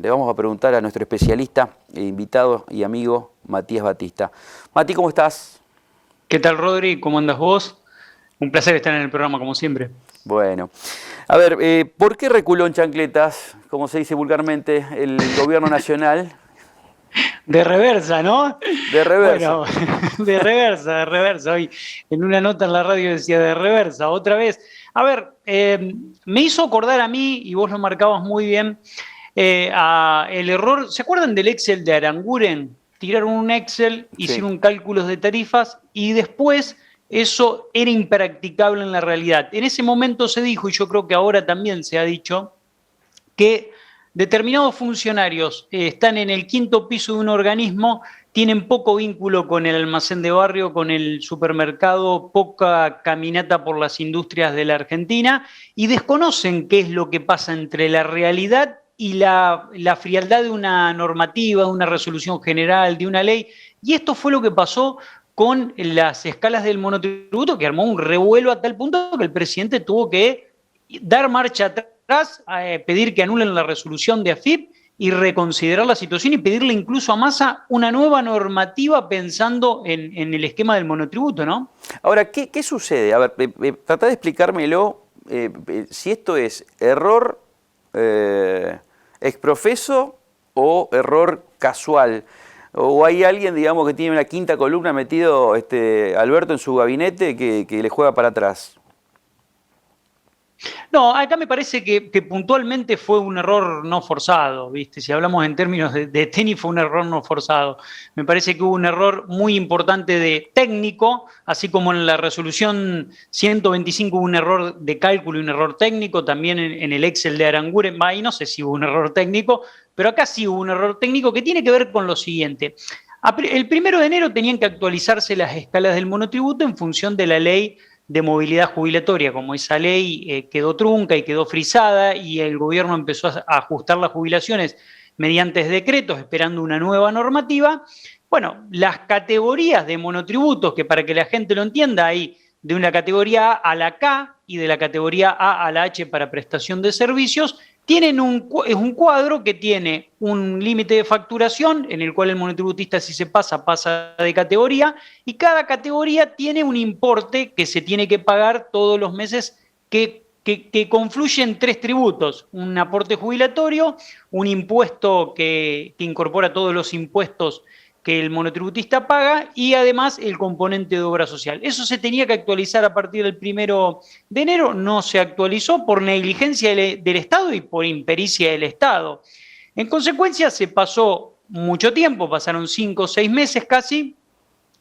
Le vamos a preguntar a nuestro especialista, invitado y amigo Matías Batista. Mati, ¿cómo estás? ¿Qué tal, Rodri? ¿Cómo andas vos? Un placer estar en el programa, como siempre. Bueno, a ver, ¿por qué reculó en chancletas, como se dice vulgarmente, el gobierno nacional De reversa, ¿no? de reversa? Bueno, de reversa, de reversa. Hoy en una nota en la radio decía de reversa, otra vez. A ver, me hizo acordar a mí, y vos lo marcabas muy bien, a el error. ¿Se acuerdan del Excel de Aranguren? Tiraron un Excel, Sí. hicieron cálculos de tarifas y después eso era impracticable en la realidad. En ese momento se dijo, y yo creo que ahora también se ha dicho, que determinados funcionarios están en el quinto piso de un organismo, tienen poco vínculo con el almacén de barrio, con el supermercado, poca caminata por las industrias de la Argentina y desconocen qué es lo que pasa entre la realidad y la frialdad de una normativa, de una resolución general, de una ley. Y esto fue lo que pasó con las escalas del monotributo, que armó un revuelo a tal punto que el presidente tuvo que dar marcha atrás, pedir que anulen la resolución de AFIP y reconsiderar la situación y pedirle incluso a Massa una nueva normativa pensando en el esquema del monotributo, ¿no? Ahora, ¿qué sucede? A ver, tratá de explicármelo, si esto es error exprofeso o error casual. O hay alguien, digamos, que tiene una quinta columna metido, Alberto, en su gabinete que le juega para atrás. No, acá me parece que puntualmente fue un error no forzado, ¿viste? Si hablamos en términos de tenis, fue un error no forzado. Me parece que hubo un error muy importante de técnico, así como en la resolución 125 hubo un error de cálculo y un error técnico, también en el Excel de Aranguren, y no sé si hubo un error técnico, pero acá sí hubo un error técnico que tiene que ver con lo siguiente. El 1 de enero tenían que actualizarse las escalas del monotributo en función de la ley de movilidad jubilatoria. Como esa ley quedó trunca y quedó frisada y el gobierno empezó a ajustar las jubilaciones mediante decretos, esperando una nueva normativa. Bueno, las categorías de monotributos, que para que la gente lo entienda, hay de una categoría A a la K y de la categoría A a la H para prestación de servicios, tienen es un cuadro que tiene un límite de facturación en el cual el monotributista, si se pasa, pasa de categoría, y cada categoría tiene un importe que se tiene que pagar todos los meses que confluye en tres tributos: un aporte jubilatorio, un impuesto que incorpora todos los impuestos que el monotributista paga y además el componente de obra social. Eso se tenía que actualizar a partir del 1 de enero, no se actualizó por negligencia del Estado y por impericia del Estado. En consecuencia, se pasó mucho tiempo, pasaron 5 o 6 meses casi,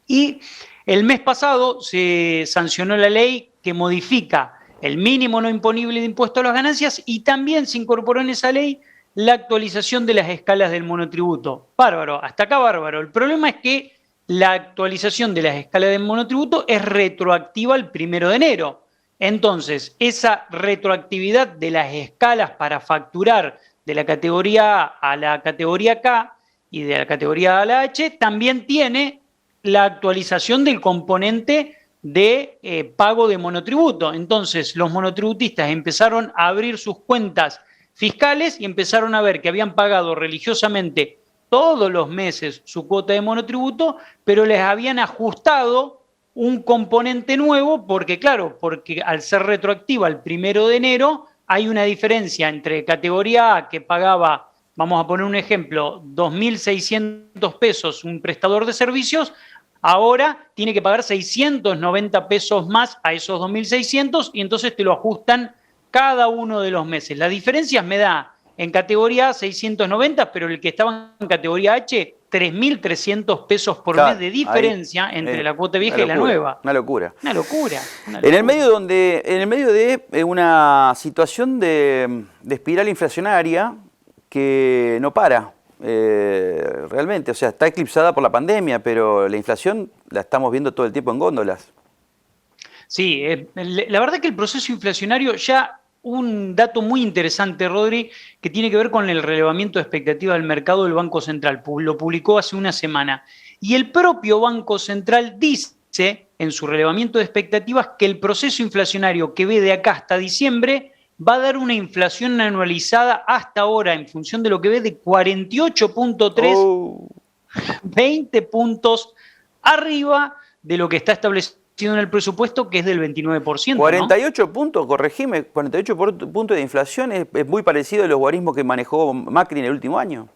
y el mes pasado se sancionó la ley que modifica el mínimo no imponible de impuesto a las ganancias y también se incorporó en esa ley la actualización de las escalas del monotributo. Bárbaro, hasta acá bárbaro. El problema es que la actualización de las escalas del monotributo es retroactiva al 1 de enero. Entonces, esa retroactividad de las escalas para facturar de la categoría A a la categoría K y de la categoría A a la H también tiene la actualización del componente de pago de monotributo. Entonces, los monotributistas empezaron a abrir sus cuentas fiscales y empezaron a ver que habían pagado religiosamente todos los meses su cuota de monotributo, pero les habían ajustado un componente nuevo porque, claro, porque al ser retroactiva al 1 de enero, hay una diferencia entre categoría A, que pagaba, vamos a poner un ejemplo, 2.600 pesos un prestador de servicios, ahora tiene que pagar 690 pesos más a esos 2.600 y entonces te lo ajustan cada uno de los meses. Las diferencias me da en categoría A 690, pero el que estaba en categoría H, 3.300 pesos por mes Claro, de ahí, diferencia entre la cuota una vieja y la locura, nueva. una locura. Una locura, una En el locura. medio en el medio de una situación de espiral inflacionaria que no para, realmente, o sea, está eclipsada por la pandemia, pero la inflación la estamos viendo todo el tiempo en góndolas. Sí, la verdad que el proceso inflacionario, ya un dato muy interesante, Rodri, que tiene que ver con el relevamiento de expectativa del mercado del Banco Central. Lo publicó hace una semana. Y el propio Banco Central dice en su relevamiento de expectativas que el proceso inflacionario que ve de acá hasta diciembre va a dar una inflación anualizada hasta ahora, en función de lo que ve, de 48.3, 20 puntos arriba de lo que está establecido en el presupuesto, que es del 29%. 48 ¿no? Puntos, corregime, 48 puntos de inflación es muy parecido a los guarismos que manejó Macri en el último año.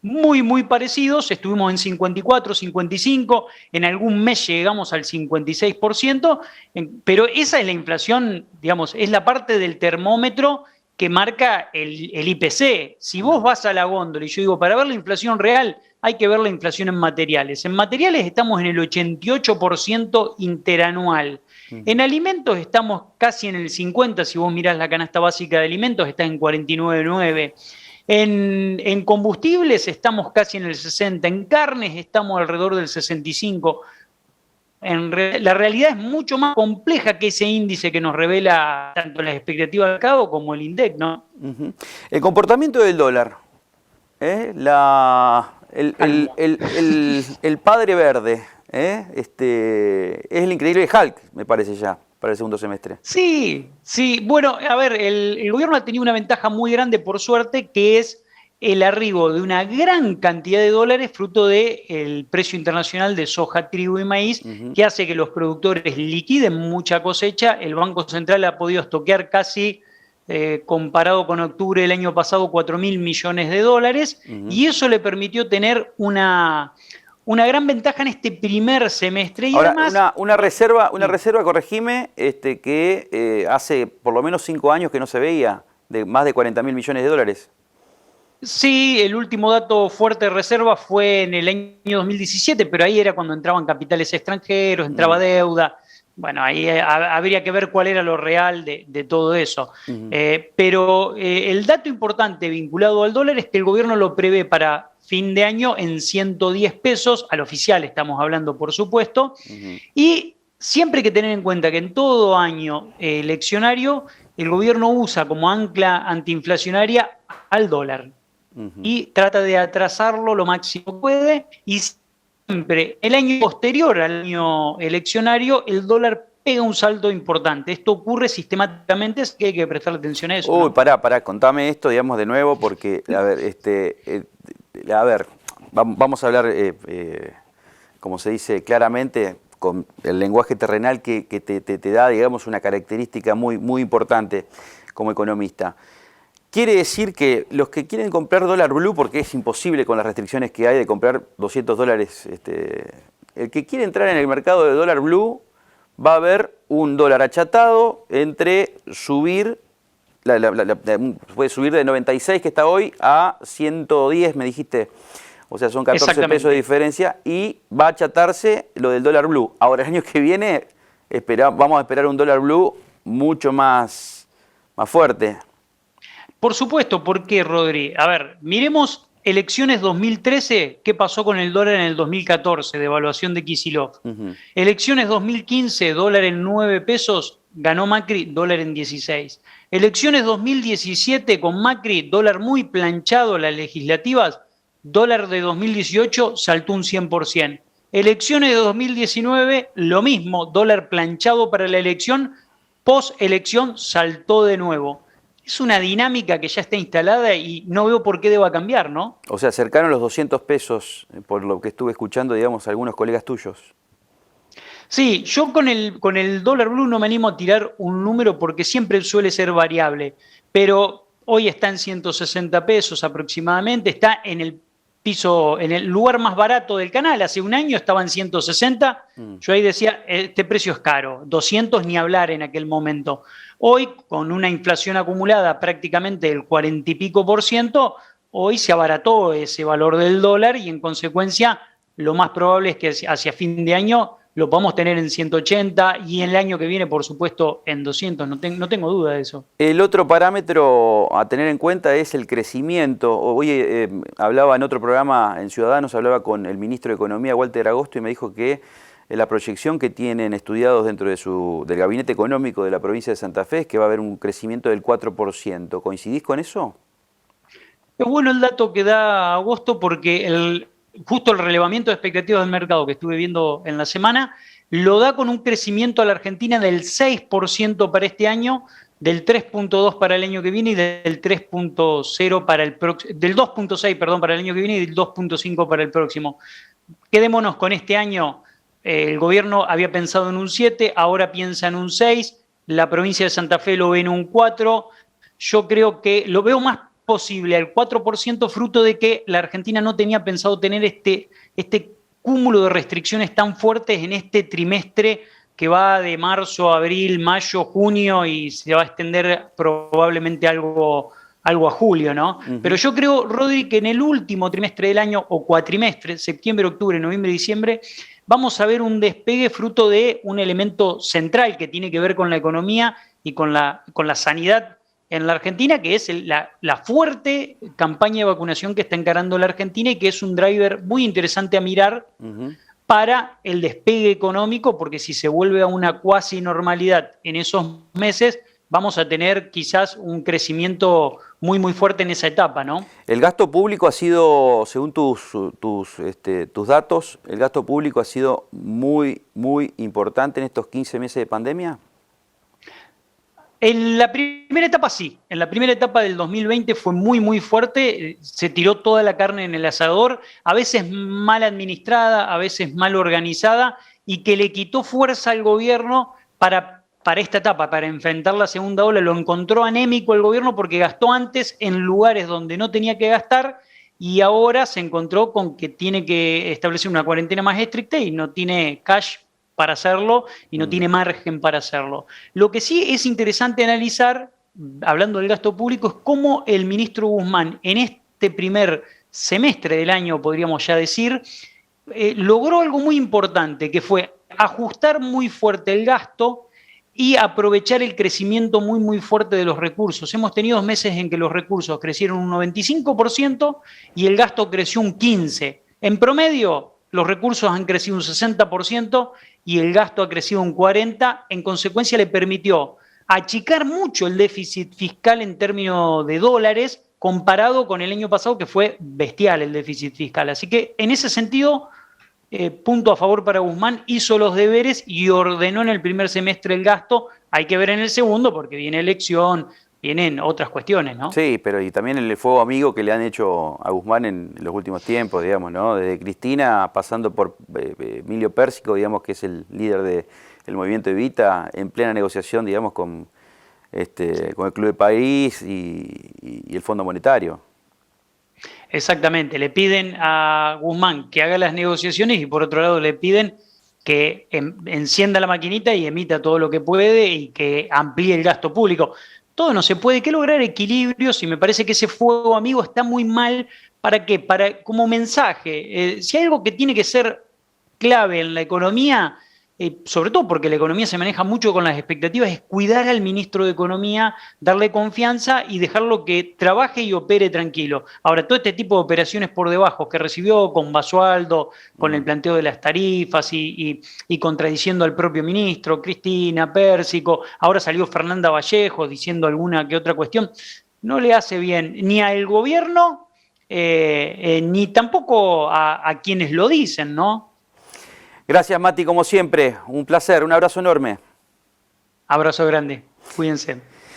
Muy parecidos, estuvimos en 54, 55, en algún mes llegamos al 56%, pero esa es la inflación, digamos, es la parte del termómetro que marca el IPC. Si vos vas a la góndola, y yo digo, para ver la inflación real hay que ver la inflación en materiales. En materiales estamos en el 88% interanual. En alimentos estamos casi en el 50%, si vos mirás la canasta básica de alimentos está en 49,9%. En combustibles estamos casi en el 60%, en carnes estamos alrededor del 65%. La realidad es mucho más compleja que ese índice que nos revela tanto las expectativas del mercado como el INDEC, ¿no? El comportamiento del dólar, el padre verde, es el increíble Hulk, me parece ya, para el segundo semestre. Sí. Bueno, a ver, el gobierno ha tenido una ventaja muy grande, por suerte, que es el arribo de una gran cantidad de dólares fruto del precio internacional de soja, trigo y maíz, que hace que los productores liquiden mucha cosecha. El Banco Central ha podido estoquear casi, comparado con octubre del año pasado, 4.000 millones de dólares, y eso le permitió tener una gran ventaja en este primer semestre. Y ahora, además, una reserva, corregime, que hace por lo menos 5 años que no se veía, de más de 40.000 millones de dólares. Sí, el último dato fuerte de reserva fue en el año 2017, pero ahí era cuando entraban capitales extranjeros, entraba deuda. Bueno, ahí habría que ver cuál era lo real de todo eso. Pero el dato importante vinculado al dólar es que el gobierno lo prevé para fin de año en 110 pesos, al oficial estamos hablando, por supuesto, y siempre hay que tener en cuenta que en todo año eleccionario el gobierno usa como ancla antiinflacionaria al dólar. Y trata de atrasarlo lo máximo que puede, y siempre el año posterior al año eleccionario el dólar pega un salto importante. Esto ocurre sistemáticamente, así que hay que prestar atención a eso. Uy, ¿no? Pará, contame esto, digamos, de nuevo, porque, a ver, vamos a hablar, como se dice claramente, con el lenguaje terrenal que te da, digamos, una característica muy importante como economista. Quiere decir que los que quieren comprar dólar blue, porque es imposible con las restricciones que hay de comprar 200 dólares, el que quiere entrar en el mercado de dólar blue va a ver un dólar achatado entre subir, puede subir de 96 que está hoy a 110, me dijiste. O sea, son 14 pesos de diferencia y va a achatarse lo del dólar blue. Ahora, el año que viene vamos a esperar un dólar blue mucho más fuerte. Por supuesto, ¿por qué, Rodri? A ver, miremos elecciones 2013, ¿qué pasó con el dólar en el 2014, devaluación de Kicillof? Elecciones 2015, dólar en 9 pesos, ganó Macri, dólar en 16. Elecciones 2017 con Macri, dólar muy planchado, las legislativas, dólar de 2018 saltó un 100%. Elecciones de 2019, lo mismo, dólar planchado para la elección, post-elección saltó de nuevo. Es una dinámica que ya está instalada y no veo por qué deba cambiar, ¿no? O sea, acercaron los 200 pesos, por lo que estuve escuchando, digamos, algunos colegas tuyos. Sí, yo con el dólar blue no me animo a tirar un número porque siempre suele ser variable, pero hoy está en 160 pesos aproximadamente, está en el piso, en el lugar más barato del canal. Hace un año estaba en 160, yo ahí decía, este precio es caro, 200 ni hablar en aquel momento. Hoy, con una inflación acumulada prácticamente del 40 y pico %, hoy se abarató ese valor del dólar y en consecuencia lo más probable es que hacia fin de año lo podamos tener en 180 y en el año que viene, por supuesto, en 200. No tengo duda de eso. El otro parámetro a tener en cuenta es el crecimiento. Hoy hablaba en otro programa, en Ciudadanos, hablaba con el ministro de Economía, Walter Agosto, y me dijo que la proyección que tienen estudiados dentro del Gabinete Económico de la provincia de Santa Fe es que va a haber un crecimiento del 4%. ¿Coincidís con eso? Es bueno el dato que da Agosto porque justo el relevamiento de expectativas del mercado que estuve viendo en la semana lo da con un crecimiento a la Argentina del 6% para este año, del 3.2 para el año que viene y del 3.0 para el próximo, del 2.6, perdón, para el año que viene y del 2.5 para el próximo. Quedémonos con este año. El gobierno había pensado en un 7, ahora piensa en un 6, la provincia de Santa Fe lo ve en un 4. Yo creo que lo veo más posible al 4%, fruto de que la Argentina no tenía pensado tener este cúmulo de restricciones tan fuertes en este trimestre que va de marzo, abril, mayo, junio y se va a extender probablemente algo a julio, ¿no? Pero yo creo, Rodri, que en el último trimestre del año o cuatrimestre, septiembre, octubre, noviembre, diciembre, vamos a ver un despegue fruto de un elemento central que tiene que ver con la economía y con la sanidad en la Argentina, que es la fuerte campaña de vacunación que está encarando la Argentina y que es un driver muy interesante a mirar para el despegue económico, porque si se vuelve a una cuasi normalidad en esos meses, vamos a tener quizás un crecimiento muy, muy fuerte en esa etapa, ¿no? El gasto público ha sido, según tus datos, el gasto público ha sido muy, muy importante en estos 15 meses de pandemia. En la primera etapa sí, en la primera etapa del 2020 fue muy, muy fuerte, se tiró toda la carne en el asador, a veces mal administrada, a veces mal organizada, y que le quitó fuerza al gobierno para esta etapa, para enfrentar la segunda ola. Lo encontró anémico el gobierno porque gastó antes en lugares donde no tenía que gastar y ahora se encontró con que tiene que establecer una cuarentena más estricta y no tiene cash para hacerlo y no tiene margen para hacerlo. Lo que sí es interesante analizar, hablando del gasto público, es cómo el ministro Guzmán en este primer semestre del año, podríamos ya decir, logró algo muy importante, que fue ajustar muy fuerte el gasto y aprovechar el crecimiento muy, muy fuerte de los recursos. Hemos tenido meses en que los recursos crecieron un 95% y el gasto creció un 15%. En promedio, los recursos han crecido un 60% y el gasto ha crecido un 40%. En consecuencia, le permitió achicar mucho el déficit fiscal en términos de dólares comparado con el año pasado, que fue bestial el déficit fiscal. Así que, en ese sentido, punto a favor para Guzmán, hizo los deberes y ordenó en el primer semestre el gasto. Hay que ver en el segundo porque viene elección, vienen otras cuestiones, ¿no? Sí, pero y también el fuego amigo que le han hecho a Guzmán en los últimos tiempos, digamos, ¿no? Desde Cristina, pasando por Emilio Pérsico, digamos, que es el líder del movimiento Evita, en plena negociación, digamos, con el Club de París y el Fondo Monetario. Exactamente, le piden a Guzmán que haga las negociaciones y por otro lado le piden que encienda la maquinita y emita todo lo que puede y que amplíe el gasto público. Todo no se puede, hay que lograr equilibrios y me parece que ese fuego amigo está muy mal. ¿Para qué? Como mensaje. Si hay algo que tiene que ser clave en la economía, sobre todo porque la economía se maneja mucho con las expectativas, es cuidar al ministro de Economía, darle confianza y dejarlo que trabaje y opere tranquilo. Ahora, todo este tipo de operaciones por debajo que recibió con Basualdo, con el planteo de las tarifas y contradiciendo al propio ministro, Cristina, Pérsico, ahora salió Fernanda Vallejo diciendo alguna que otra cuestión, no le hace bien ni al gobierno ni tampoco a quienes lo dicen, ¿no? Gracias, Mati, como siempre. Un placer, un abrazo enorme. Abrazo grande. Cuídense.